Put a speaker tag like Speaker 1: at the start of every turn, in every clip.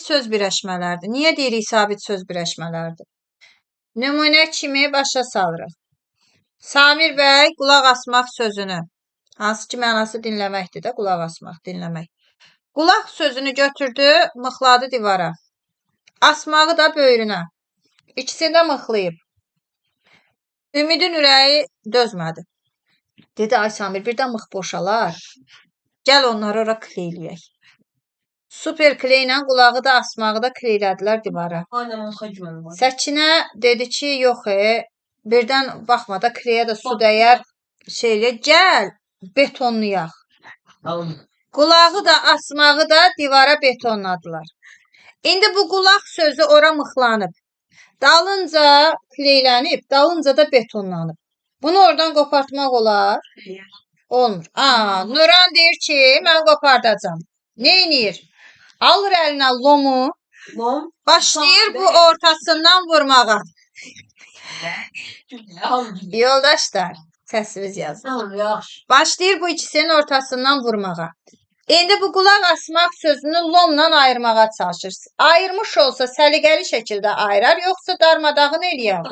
Speaker 1: Söz birləşmələrdir. Niyə deyirik sabit söz birləşmələrdir? Nümunə kimi başa salırıq. Samir bəy qulaq asmaq sözünü, hansı ki mənası dinləməkdir də, qulaq asmaq, dinləmək. Qulaq sözünü götürdü, mıxladı divara. Asmağı da böyrünə. İkisini də mıxlayıb. Ümidin ürəyi dözmədi. Dedi, ay Samir, birdən mıx boşalar. Gəl onları ora kleyləyək. Super kleylə qulağı da asmağı da kleylədilər divara. Səkinə dedi ki, yox, birdən baxma da kleyə də su dəyər, gəl, betonlayaq. Qulağı da asmağı da divara betonladılar. İndi bu qulaq sözü ora mıxlanıb. Dalınca kleylənib, dalınca da betonlanıb. Bunu oradan qopartmaq olar? Olmur. Nuran deyir ki, mən qopardacam. Neynir? Alır əlinə lomu, başlayır bu ortasından vurmağa. Yoldaşlar, səsiniz yazın. Başlayır bu ikisinin ortasından vurmağa. İndi bu qulaq asmaq sözünü lomla ayırmağa çalışır. Ayırmış olsa səliqəli şəkildə ayırar, yoxsa darmadağın eləyər?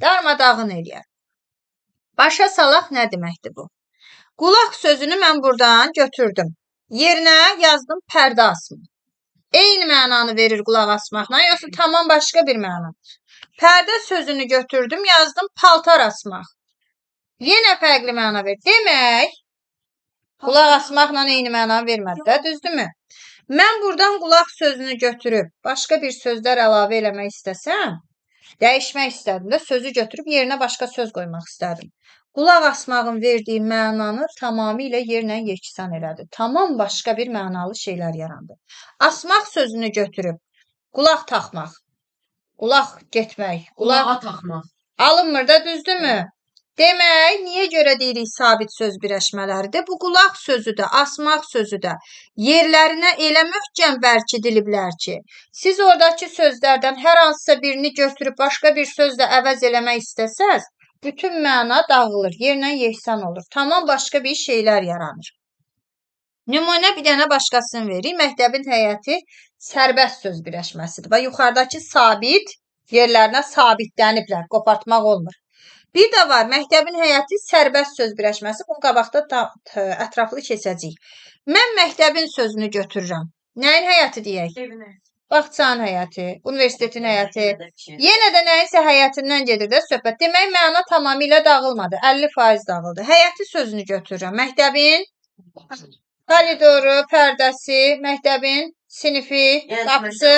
Speaker 1: Darmadağın eləyər. Başa salaq nə deməkdir bu? Qulaq sözünü mən buradan götürdüm. Yerinə yazdım pərdə asma. Eyni mənanı verir qulaq asmaqla, yoxsa tamam başqa bir məna. Pərdə sözünü götürdüm, yazdım paltar asmaq. Yenə fərqli məna verir. Demək, qulaq asmaqla eyni məna vermədi də, düzdürmü? Mən buradan qulaq sözünü götürüb, başqa bir sözlər əlavə eləmək istəsəm, dəyişmək istədim də, sözü götürüb yerinə başqa söz qoymaq istədim. Qulaq asmağın verdiyi mənanı tamamilə yerlə yeksan elədi. Tamam başqa bir mənalı şeylər yarandı. Asmaq sözünü götürüb, qulaq taxmaq, qulaq getmək, qulağa taxmaq. Alınmır da, düzdürmü? Demək, niyə görə deyirik sabit söz birləşmələridir? Bu qulaq sözü də, asmaq sözü də yerlərinə elə möhkəm bərkidiliblər ki, siz oradakı sözlərdən hər hansısa birini götürüb başqa bir sözlə əvəz eləmək istəsəz, bütün məna dağılır, yerlə yeksan olur. Tamam başqa bir şeylər yaranır. Nümunə bir dənə başqasını verir. Məktəbin heyəti sərbəst söz birləşməsidir. Və yuxarıdakı sabit yerlərinə sabitləniblər. Qopartmaq olmur. Bir də var, məktəbin heyəti sərbəst söz birləşməsi. Bunu qabaqda ətraflı keçəcəyik. Mən məktəbin sözünü götürürəm. Nəyin heyəti deyək? Bağçanın həyəti, universitetin həyəti. Yenə də nəyinsə həyətindən gedir də söhbət. Demək, məna tamamilə dağılmadı. 50% dağıldı. Həyəti sözünü götürürəm. Məktəbin koridoru, pərdəsi, məktəbin sinifi, qapısı.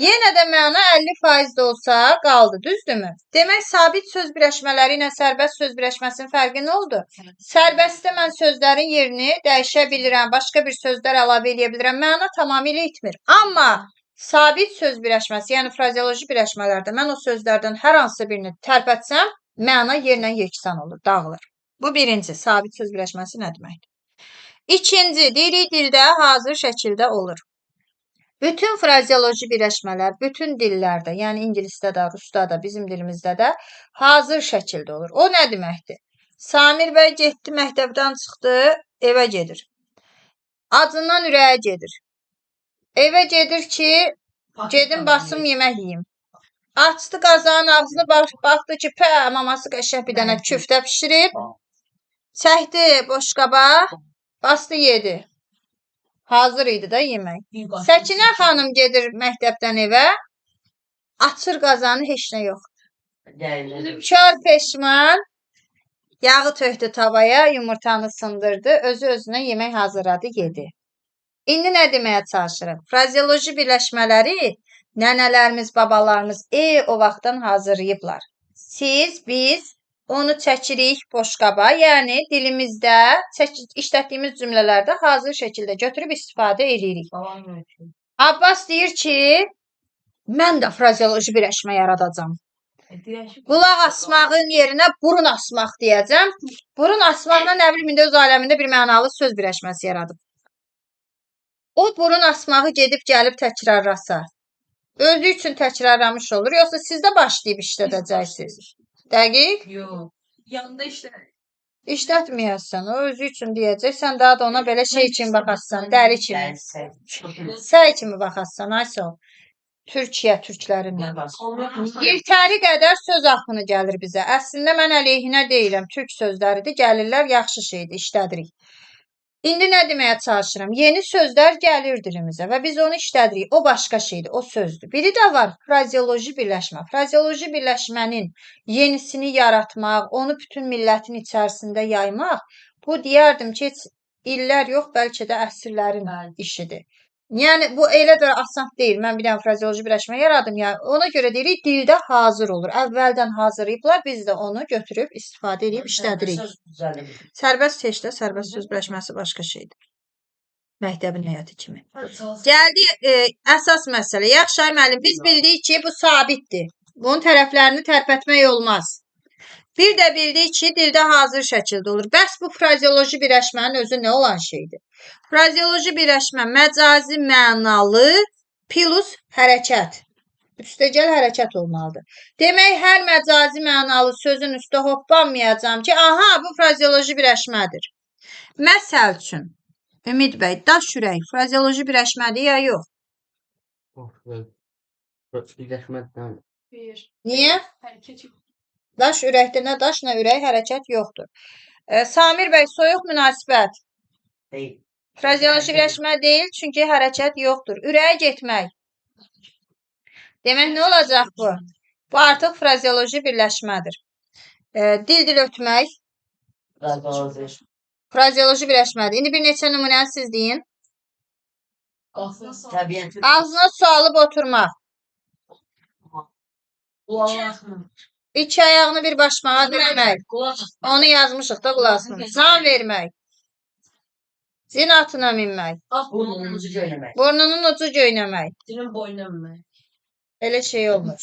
Speaker 1: Yenə də məna 50% də olsa qaldı, düzdürmü? Demək, sabit söz birləşmələri ilə sərbəst söz birləşməsinin fərqi nə oldu? Sərbəstdə mən sözlərin yerini dəyişə bilirəm, başqa bir sözlər əlavə edə bilirəm. Məna tamamilə itmir. Amma sabit söz birləşməsi, yəni frazeoloji birləşmələrdə mən o sözlərdən hər hansısa birini tərpətsəm, məna yerlə yeksan olur, dağılır. Bu birinci, sabit söz birləşməsi nə deməkdir? İkinci, deyirik dildə hazır şəkildə olur. Bütün frazeoloji birləşmələr, bütün dillərdə, yəni ingilisdə də, rusda da, bizim dilimizdə də hazır şəkildə olur. O nə deməkdir? Samir bəy getdi, məktəbdən çıxdı, evə gedir. Acından ürəyə gedir. Evə gedir ki, gedim basım yemək yiyim. Açdı qazanın ağzını, baxdı ki, maması qəşəng bir dənə küftə pişirib, çəkdi boşqaba, bastı yedi. Hazır idi da yemək. Səkinə xanım gedir məktəbdən evə, açır qazanı, heç nə yox. Kör peşman, yağı tökdü tavaya, yumurtanı sındırdı, özü-özünə yemək hazırladı, yedi. İndi nə deməyə çalışırıq? Frazeoloji birləşmələri nənələrimiz, babalarımız o vaxtdan hazırlayıblar. Siz, biz onu çəkirik boşqaba, yəni dilimizdə işlətdiyimiz cümlələrdə hazır şəkildə götürüb istifadə edirik. Abbas deyir ki, mən də frazeoloji birləşmə yaradacam. Qulaq asmağın yerinə burun asmaq deyəcəm. Burun asmaqla nə bilim, indi öz aləmində bir mənalı söz birləşməsi yaradıb. O burun asmağı gedib gəlib təkrarlasa, özü üçün təkrarlamış olur, yoxsa siz də başlayıb işlədəcəksiniz? Dəqiq?
Speaker 2: Yox. Yanında işlə.
Speaker 1: İşlətməyəsən, o özü üçün deyəcək. Sən daha da ona belə şey için baxasan, dəri kimi. Səy kimi baxasan, ay sağ ol. Türkiyə türklərindən. Yetəri qədər söz axını gəlir bizə. Əslində mən əleyhinə deyiləm. Türk sözləridir. Gəlirlər, yaxşı şeydir, işlədirik. İndi nə deməyə çalışıram? Yeni sözlər gəlir dilimizə və biz onu işlədirik. O başqa şeydir, o sözdür. Biri də var, frazeoloji birləşmə. Frazeoloji birləşmənin yenisini yaratmaq, onu bütün millətin içərisində yaymaq, bu deyərdim ki, heç illər yox, bəlkə də əsrlərin işidir. Yəni bu elə də asan deyil. Mən bir dənə frazeoloji birləşmə yaradım ya. Ona görə deyirik dildə hazır olur. Əvvəldən hazırlayıblar, biz də onu götürüb istifadə edib işlədirik. Sərbəst heçdə sərbəst söz birləşməsi başqa şeydir. Məktəbin həyatı kimi. Gəldi əsas məsələ. Yaxşı ay müəllim, biz bildik ki, bu sabitdir. Bunun tərəflərini tərpətmək olmaz. Bir də bildik ki, dildə hazır şəkildə olur. Bəs bu frazeoloji birləşmənin özü nə olan şeydir? Frazeoloji birləşmə məcazi mənalı plus hərəkət. Üstəgəl hərəkət olmalıdır. Demək, hər məcazi mənalı sözün üstə hoppanmayacam ki, aha, bu frazeoloji birləşmədir. Məsəl üçün, Ümid bəy, daş ürək frazeoloji birləşmədir ya yox?
Speaker 2: Birləşmədən.
Speaker 1: Niyə?
Speaker 3: Hərəkət yox.
Speaker 1: Daş ürəkdə nə daş, nə ürək, hərəkət yoxdur. Samir bəy, soyuq münasibət.
Speaker 2: Deyil.
Speaker 1: Frazeoloji birləşmə deyil, çünki hərəkət yoxdur. Ürəyə getmək. Demək, nə olacaq bu? Bu artıq frazeoloji birləşmədir. Dil ötmək. Frazeoloji birləşmədir. İndi bir neçə nümunəni siz deyin.
Speaker 2: Təbiət.
Speaker 1: Ağzına su alıb oturmaq. İki ayağını bir başmağa dirəmək. Onu yazmışıq da qulasını. Can vermək. Zin atına minmək.
Speaker 2: Burnunun ucu göynəmək.
Speaker 1: Burnunun ucu göynəmək.
Speaker 3: Dilin boynuna minmək.
Speaker 1: Elə şey olmur.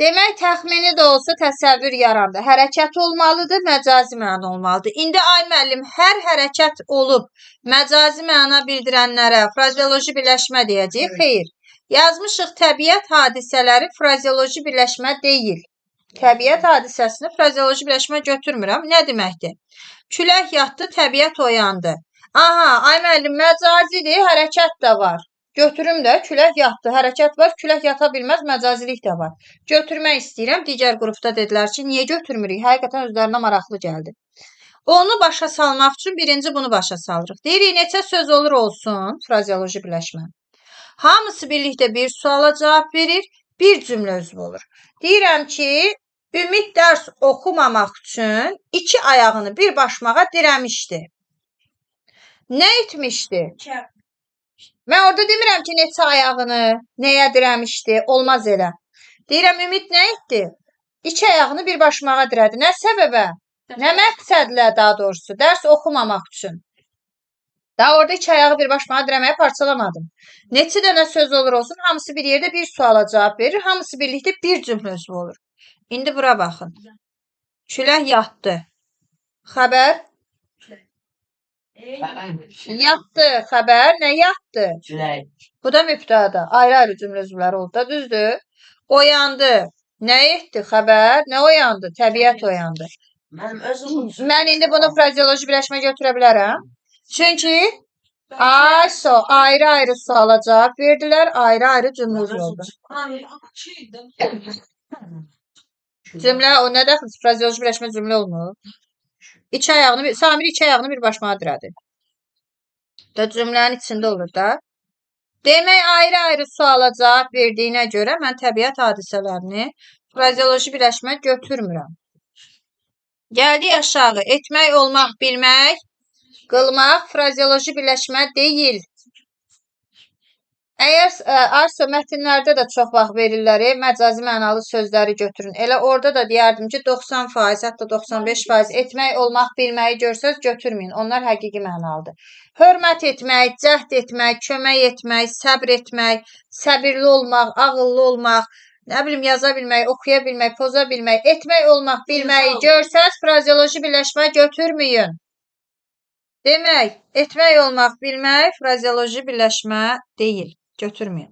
Speaker 1: Demək, təxmini də olsa təsəvvür yarandı. Hərəkət olmalıdır, məcazi məna olmalıdır. İndi ay müəllim, hər hərəkət olub məcazi məna bildirənlərə frazeoloji birləşmə deyəcəyik. Xeyr. Yazmışıq təbiət hadisələri frazeoloji birləşmə deyil. Təbiət hadisəsini frazeoloji birləşmə götürmürəm. Nə deməkdir? Külək yatdı, təbiət oyandı. Aha, ay müəllim, məcazidir, hərəkət də var. Götürüm də, külək yatdı, hərəkət var, külək yata bilməz, məcazilik də var. Götürmək istəyirəm, digər qrupda dedilər ki, niyə götürmürük? Həqiqətən özlərinə maraqlı gəldi. Onu başa salmaq üçün birinci bunu başa salırıq. Deyirik, neçə söz olur olsun frazeoloji birləşmə. Hamısı birlikdə bir suala cavab verir, bir cümlə üzvü olur. Deyirəm ki, Ümid dərs oxumamaq üçün iki ayağını bir başmağa dirəmişdi. Nə etmişdi? Mən orada demirəm ki, neçə ayağını nəyə dirəmişdi, olmaz elə. Deyirəm, Ümid nə etdi? İki ayağını bir başmağa dirədi. Nə səbəbə? Nə məqsədlə daha doğrusu? Dərs oxumamaq üçün. Daha orada iki ayağı bir başmağa dirəməyə parçalamadım. Neçə dənə söz olur olsun, hamısı bir yerdə bir suala cavab verir, hamısı birlikdə bir cümlə üzvü olur. İndi bura baxın. Külək yatdı. Xəbər? Yatdı. Xəbər nə yatdı?
Speaker 2: Külək.
Speaker 1: Bu da mübtəda. Ayrı-ayrı cümlə üzvləri oldu da, düzdür? Oyandı. Nə etdi? Xəbər? Nə oyandı? Təbiət oyandı. Mən indi bunu frazeoloji birləşmə götürə bilərəm. Çünki ayrı-ayrı suala cavab verdilər, ayrı-ayrı cümlə üzvü oldu. Cümlə o nə dəxil? Frazeoloji birləşmə cümlə olmur. Samir iki ayağını bir başmağa dirədi. Da cümlənin içində olur da. Demək, ayrı-ayrı suala cavab verdiyinə görə mən təbiət hadisələrini frazeoloji birləşmə götürmürəm. Gəldik aşağı. Etmək, olmaq, bilmək, qılmaq frazeoloji birləşmə deyil. Əgər arsa mətnlərdə də çox vaxt verirlər, məcazi mənalı sözləri götürün. Elə orada da deyərdim ki, 90%, hətta 95% etmək, olmaq, bilməyi görsəz götürməyin. Onlar həqiqi mənalıdır. Hörmət etmək, cəhd etmək, kömək etmək, səbr etmək, səbirli olmaq, ağıllı olmaq, nə bilim, yaza bilmək, oxuya bilmək, poza bilmək, etmək, olmaq, bilməyi görsəz frazeoloji birləşmə götürməyin. Demək, etmək, olmaq, bilmək frazeoloji birləşmə deyil. Götürməyin.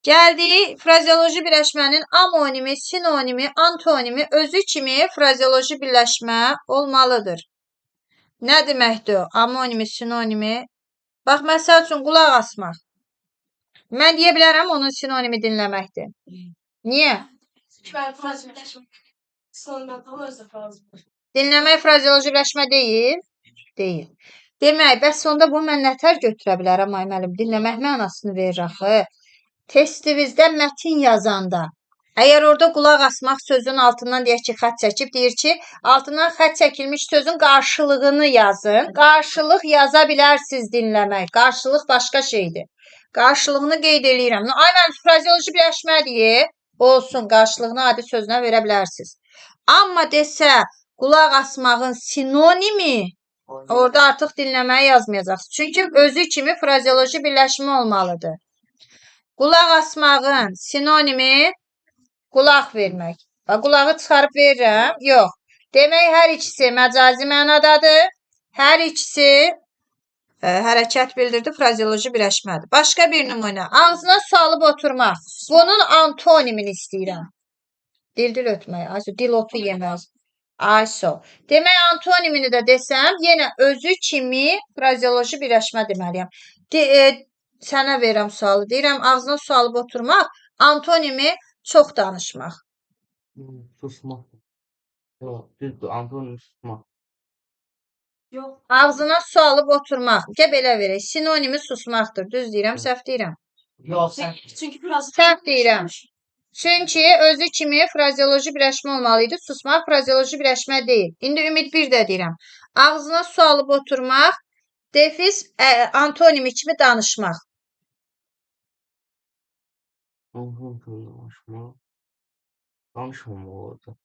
Speaker 1: Gəldik frazeoloji birləşmənin amonimi, sinonimi, antonimi özü kimi frazeoloji birləşmə olmalıdır. Nə deməkdir o? Amonimi, sinonimi. Bax, məsəl üçün, qulaq asmaq. Mən deyə bilərəm, onun sinonimi dinləməkdir. Niyə? Dinləmək frazeoloji birləşmə deyil? Deyil. Demək, bəs onda bu mən nətər götürə bilərəm, ay müəllim? Dinləmək mənasını verir axı. Testimizdə mətin yazanda, əgər orada qulaq asmaq sözün altından deyək ki, xət çəkib, deyir ki, altından xət çəkilmiş sözün qarşılığını yazın. Qarşılıq yaza bilərsiniz dinləmək. Qarşılıq başqa şeydir. Qarşılığını qeyd eləyirəm. Ay mənim frazeoloji birləşmədir. Olsun, qarşılığını adi sözünə verə bilərsiniz. Amma desə, qulaq asmağın sinonimi, orada artıq dinləməyi yazmayacaqsınız. Çünki özü kimi frazeoloji birləşmə olmalıdır. Qulaq asmağın sinonimi qulaq vermək. Qulağı çıxarıb verirəm. Yox. Demək, hər ikisi məcazi mənadadır. Hər ikisi hərəkət bildirdi, frazeoloji birləşmədir. Başqa bir nümunə. Ağzına su alıb oturmaq. Bunun antonimini istəyirəm. Dil ötmək. Ayso, dil otu yeməz. Ayso. Demək, antonimini də desəm, yenə özü kimi frazeoloji birləşmə deməliyəm. Sənə verirəm sualı. Deyirəm, ağzına su alıb oturmaq, antonimi çox danışmaq.
Speaker 2: Susmaq. Yox, düzdür, antonim susmaq.
Speaker 3: Yox.
Speaker 1: Ağzına su alıb oturmaq. Gəl belə verək. Sinonimi susmaqdır. Düz deyirəm, səhv deyirəm.
Speaker 2: Yox, sən.
Speaker 3: Çünki biraz
Speaker 1: Səhv deyirəm. Çünki özü kimi frazeoloji birləşmə olmalı idi. Susmaq frazeoloji birləşmə deyil. İndi ümid bir də deyirəm. Ağzına su alıb oturmaq, defiz antonimi kimi danışmaq.
Speaker 2: Danışmaq. Danışmamaq olacaq.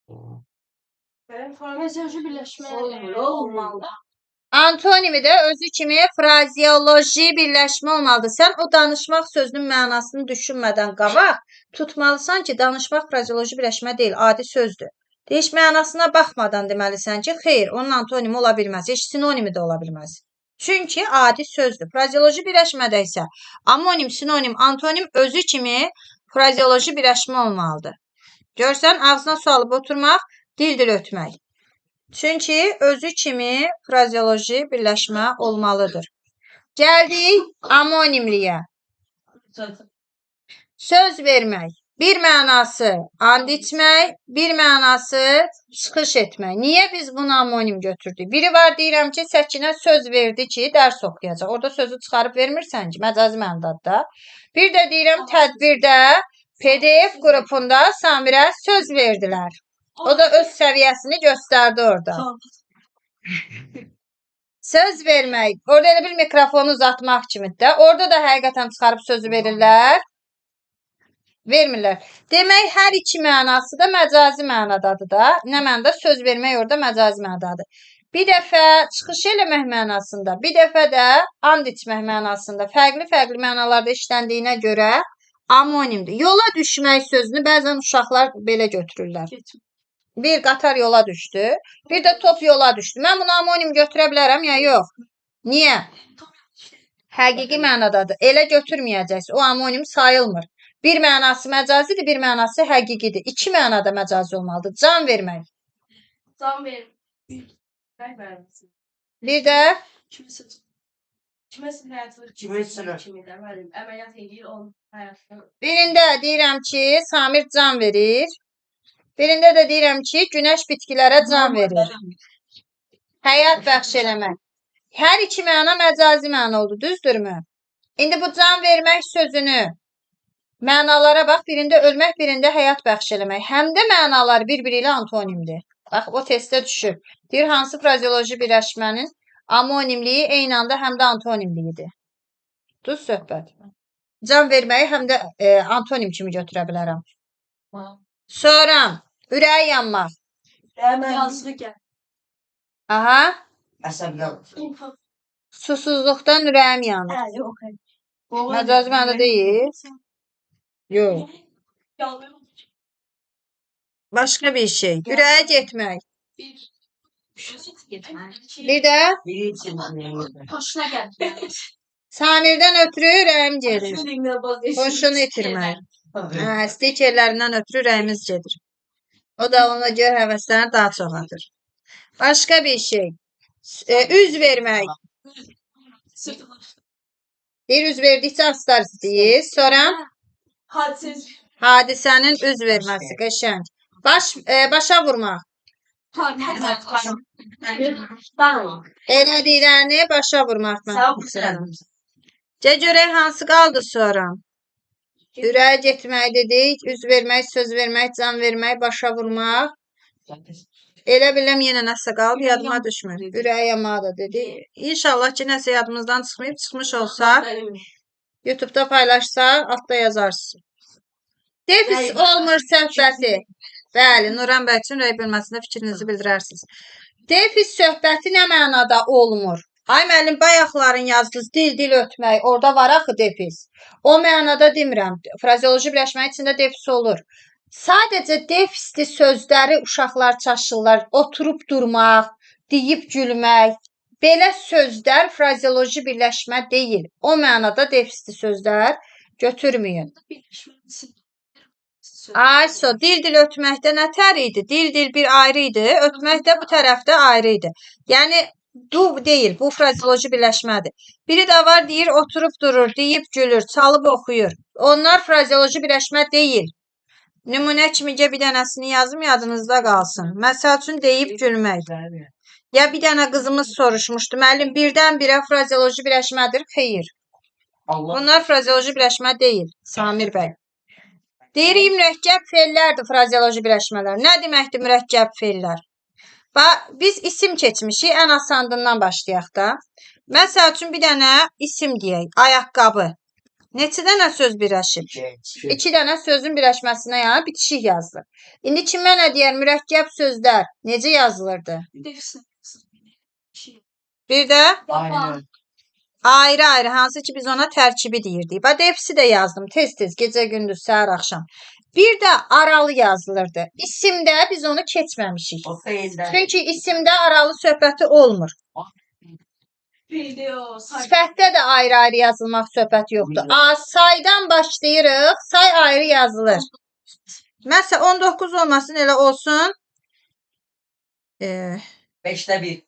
Speaker 3: frazeoloji birləşmə olmalı.
Speaker 1: Antonimi də özü kimi frazeoloji birləşmə olmalıdır. Sən o danışmaq sözünün mənasını düşünmədən qabaq tutmalısan ki, danışmaq frazeoloji birləşmə deyil, adi sözdür. Heç mənasına baxmadan deməlisən ki, xeyr, onun antonimi ola bilməz, heç sinonimi də ola bilməz. Çünki adi sözdür. Frazeoloji birləşmədə isə amonim, sinonim, antonim özü kimi frazeoloji birləşmə olmalıdır. Görsən, ağzına su alıb oturmaq, dil ötmək. Çünki özü kimi frazeoloji birləşmə olmalıdır. Gəldik amonimliyə. Söz vermək. Bir mənası and içmək, bir mənası çıxış etmək. Niyə biz bunu amonim götürdük? Biri var, deyirəm ki, Səkinə söz verdi ki, dərs oxuyacaq. Orada sözü çıxarıb vermirsən ki, məcazi mənadadır. Bir də deyirəm, tədbirdə PDF qrupunda Samirə söz verdilər. O da öz səviyyəsini göstərdi orada. Söz vermək. Orada elə bir mikrofonu uzatmaq kimidir də. Orada da həqiqətən çıxarıb sözü verirlər. Vermirlər. Demək, hər iki mənası da məcazi mənadadır da. Nə mənada? Söz vermək orada məcazi mənadadır. Bir dəfə çıxış eləmək mənasında, bir dəfə də and içmək mənasında fərqli-fərqli mənalarda işləndiyinə görə amonimdir. Yola düşmək sözünü bəzən uşaqlar belə götürürlər. Bir qatar yola düşdü, bir də top yola düşdü. Mən bunu amonim götürə bilərəm, ya yox? Niyə? Həqiqi mənadadır. Elə götürməyəcəksiniz. O amonim sayılmır. Bir mənası məcazidir, bir mənası həqiqidir. İki mənada məcazi olmalıdır. Can vermək.
Speaker 3: Can verin.
Speaker 1: Bir də
Speaker 3: Kiməsin həyatı
Speaker 2: Kiməsin?
Speaker 3: əməliyyat edir onun həyatını.
Speaker 1: birində deyirəm ki, Samir can verir. Birində də deyirəm ki, günəş bitkilərə can verir. Həyat bəxş eləmək. Hər iki məna məcazi məna oldu, düzdürmü? İndi bu can vermək sözünü mənalara bax, birində ölmək, birində həyat bəxş eləmək. Həm də mənalar bir-biri ilə antonimdir. Bax, o testə düşür. Deyir, hansı frazeoloji birləşmənin amonimliyi eyni anda həm də antonimliyidir. Düz söhbət. Can verməyi həm də antonim kimi götürə bilərəm. Sonra ürəyi yanmaq.
Speaker 3: Yazığı gəl.
Speaker 1: Aha,
Speaker 2: Əsəbdən.
Speaker 1: susuzluqdan ürəyim yanır.
Speaker 3: Yox.
Speaker 1: Məcazi mənada deyil. Yox. Başqa bir şey. Ürəyə getmək. Bir də
Speaker 3: Hoşuna gəl.
Speaker 1: Samirdən ötürü ürəyim gedir. Xoşunu itirmək. Stikerlərindən ötürü ürəyimiz gedir. O da ona görə həvəslərini daha çox atır. Başqa bir şey. Üz vermək. Bir üz verdikcə astar istəyir. Sonra
Speaker 3: Hadsiz.
Speaker 1: hadisənin üz verməsi. Qəşəng. Başa vurmaq. Elədiklərini başa vurmaqdan. Görək hansı qaldı sonra? Ürəyə getmək dedik, üz vermək, söz vermək, can vermək, başa vurmaq. Elə biləm yenə nəsə qaldı, yadıma düşmür. Ürəyə yamağı da dedik. İnşallah ki, nəsə yadımızdan çıxmayıb, çıxmış olsa, YouTube'da paylaşsaq, altda yazarsınız. Defis olmur söhbəti. Bəli, Nuran bəy üçün rəy bölməsində fikrinizi bildirərsiniz. Defis söhbəti nə mənada olmur? Ay müəllim, bayaqların yazdınız, dil ötmək, orada var axı defis. O mənada demirəm. Frazeoloji birləşməyin içində defis olur. Sadəcə defisli sözləri uşaqlar çaşırlar. Oturub durmaq, deyib gülmək. Belə sözlər frazeoloji birləşmə deyil. O mənada defisli sözlər götürməyin. Ayso, dil ötməkdə nətər idi? Dil bir ayrı idi, ötmək də bu tərəfdə ayrı idi. Yəni, bu deyil, bu frazeoloji birləşmədir. Biri də var, deyir, oturub durur, deyib gülür, çalıb oxuyur. Onlar frazeoloji birləşmə deyil. Nümunə kimicə bir dənəsini yazım, yadınızda qalsın. Məsəl üçün, deyib gülmək. Ya bir dənə qızımız soruşmuşdu, müəllim, birdən-birə frazeoloji birləşmədir, xeyir. Bunlar frazeoloji birləşmə deyil, Samir bəy. Deyirik, mürəkkəb feillərdir frazeoloji birləşmələr. Nə deməkdir mürəkkəb feillər? Biz isim keçmişik, ən asandından başlayaq da. Məsəl üçün, bir dənə isim deyək, ayaqqabı. Neçə dənə söz birləşib? 2 dənə sözün birləşməsinə yəni bitişik yazılır. İndi kimə nə deyər? Mürəkkəb sözlər necə yazılırdı? Bir də ayrı-ayrı, hansı ki biz ona tərkibi deyirdik. Defisi də yazdım tez-tez, gecə, gündüz, səhər, axşam. Bir də aralı yazılırdı. İsimdə biz onu keçməmişik. Çünki isimdə aralı söhbəti olmur. Sifətdə də ayrı-ayrı yazılmaq söhbəti yoxdur. Saydan başlayırıq, say ayrı yazılır. Məsələn, 19 olmasın, elə olsun.
Speaker 2: 5'te 1.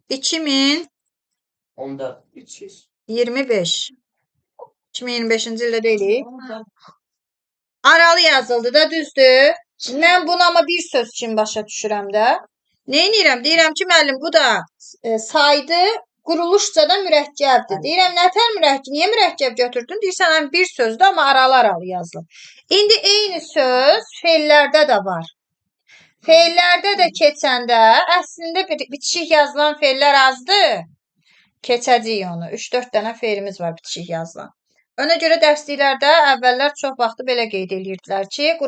Speaker 1: 2025. 2025-ci ildə deyilik. Aralı yazıldı da, düzdür. Mən bunu amma bir söz üçün başa düşürəm də. Neynirəm? Deyirəm ki, müəllim, bu da saydı, quruluşca da mürəkkəbdir. Deyirəm, nətər mürəkkəb? Niyə mürəkkəb götürdün? Deyirsən, bir sözdür, amma aralı-aralı yazılır. İndi eyni söz feillərdə də var. Feillərdə də keçəndə əslində bitişik yazılan feillər azdır. Keçəcəyik onu. 3-4 dənə feilimiz var bitişik yazılan. Ona görə dərsliklərdə əvvəllər çox vaxtı belə qeyd edirdilər ki,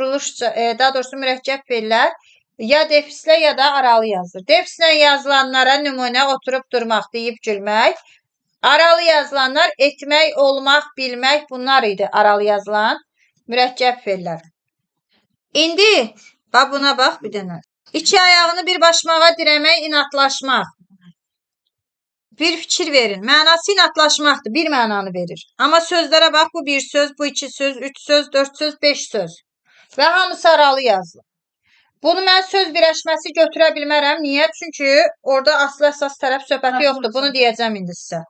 Speaker 1: daha doğrusu mürəkkəb feillər ya defislə ya da aralı yazılır. Defislə yazılanlara nümunə oturub durmaq, deyib gülmək. Aralı yazılanlar etmək, olmaq, bilmək bunlar idi aralı yazılan mürəkkəb feillər. İndi buna bax bir dənə. 2 ayağını bir başmağa dirəmək, inatlaşmaq. Bir fikir verin. Mənası inatlaşmaqdır. Bir mənanı verir. Amma sözlərə bax, bu 1 söz, bu 2 söz, 3 söz, 4 söz, 5 söz. Və hamısı aralı yazılır. Bunu mən söz birləşməsi götürə bilmərəm. Niyə? Çünki orada aslı əsas tərəf söhbəti yoxdur. Bunu deyəcəm indi sizə.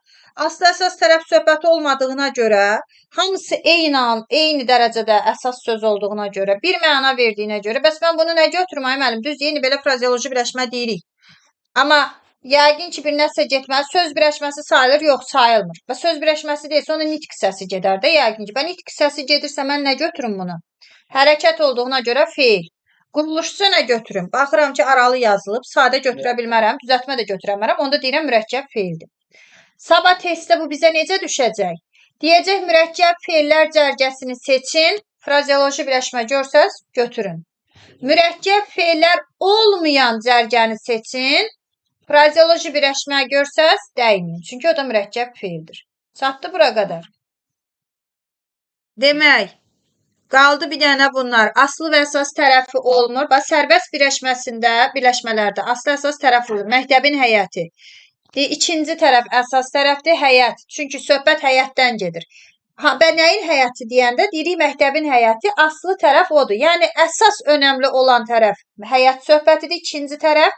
Speaker 1: Aslı əsas tərəf söhbəti olmadığına görə, hamısı eyni dərəcədə əsas söz olduğuna görə, bir məna verdiyinə görə, bəs mən bunu nə götürüm, ay müəllim? Düz yeni belə frazeoloji birləşmə deyirik. Amma yəqin ki, bir nəsə getməli, söz birləşməsi sayılır, yox, sayılmır. Və söz birləşməsi deyilsə, ona nitq hissəsi gedər də, yəqin ki. Nitq hissəsi gedirsə, mən nə götürüm bunu? Hərəkət olduğuna görə feil. Quruluşçu nə götürüm? Baxıram ki, aralı yazılıb, sadə götürə bilmərəm, düzəltmə də götürə bilmərəm, onda deyirəm mürəkkəb feildir. Sabah testdə bu bizə necə düşəcək? Deyəcək, mürəkkəb feillər cərgəsini seçin, frazeoloji birləşmə görsəz, götürün. Mürəkkəb feillər olmayan cərgəni seçin, frazeoloji birləşmə görsəz, dəyməyin. Çünki o da mürəkkəb feildir. Çatdı bura qədər. Demək, qaldı bir dənə bunlar. Aslı və əsas tərəfi olmur. Sərbəst birləşmələrdə aslı əsas tərəf olur. Məktəbin həyəti. İkinci tərəf əsas tərəfdir, həyət. Çünki söhbət həyətdən gedir. Ha, və nəyin həyəti deyəndə deyirik məktəbin həyəti, aslı tərəf odur. Yəni əsas önəmli olan tərəf həyət söhbətidir, ikinci tərəf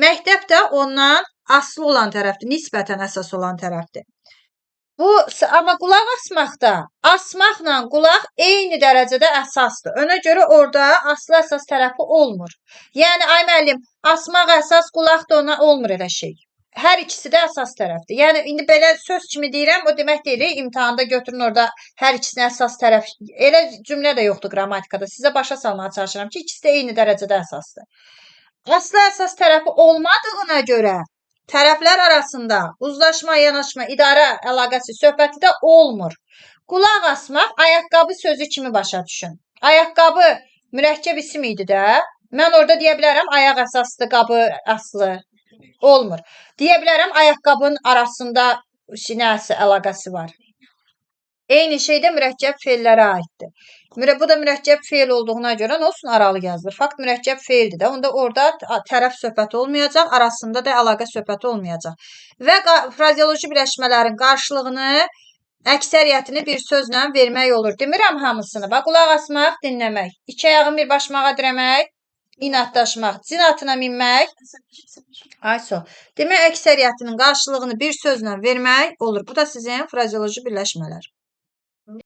Speaker 1: məktəb də ondan aslı olan tərəfdir, nisbətən əsas olan tərəfdir. Bu amma qulaq asmaqda asmaqla qulaq eyni dərəcədə əsasdır. Ona görə orada aslı əsas tərəfi olmur. Yəni ay müəllim, asmaq əsas, qulaq da ona olmur elə şey. Hər ikisi də əsas tərəfdir. Yəni indi belə söz kimi deyirəm, o demək deyil, imtahanda götürün orada hər ikisini əsas tərəf. Elə cümlə də yoxdur qrammatikada. Sizə başa salmağa çalışıram ki, ikisi də eyni dərəcədə əsasdır. Aslı əsas tərəfi olmadığına görə tərəflər arasında uzlaşma, yanaşma, idarə əlaqəsi söhbəti də olmur. Qulaq asmaq ayaqqabı sözü kimi başa düşün. Ayaqqabı mürəkkəb isim idi də. Mən orada deyə bilərəm ayaq əsaslı, qabı aslı. Olmur. Deyə bilərəm ayaqqabının arasında nəsə əlaqəsi var. Eyni şey də mürəkkəb feillərə aiddir. Bu da mürəkkəb feil olduğuna görə nə olsun aralı yazılır. Fakt mürəkkəb feildir də. Onda orada tərəf söhbəti olmayacaq, arasında da əlaqə söhbəti olmayacaq. Və frazeoloji birləşmələrin qarşılığını, əksəriyyətini bir sözlə vermək olur. Demirəm hamısını. Bax, qulaq asmaq, dinləmək. İki ayağın bir başmağa dirəmək, inatdaşmaq, cin atına minmək. Demək, əksəriyyətinin qarşılığını bir sözlə vermək olur. Bu da sizin frazeoloji birləşmələr.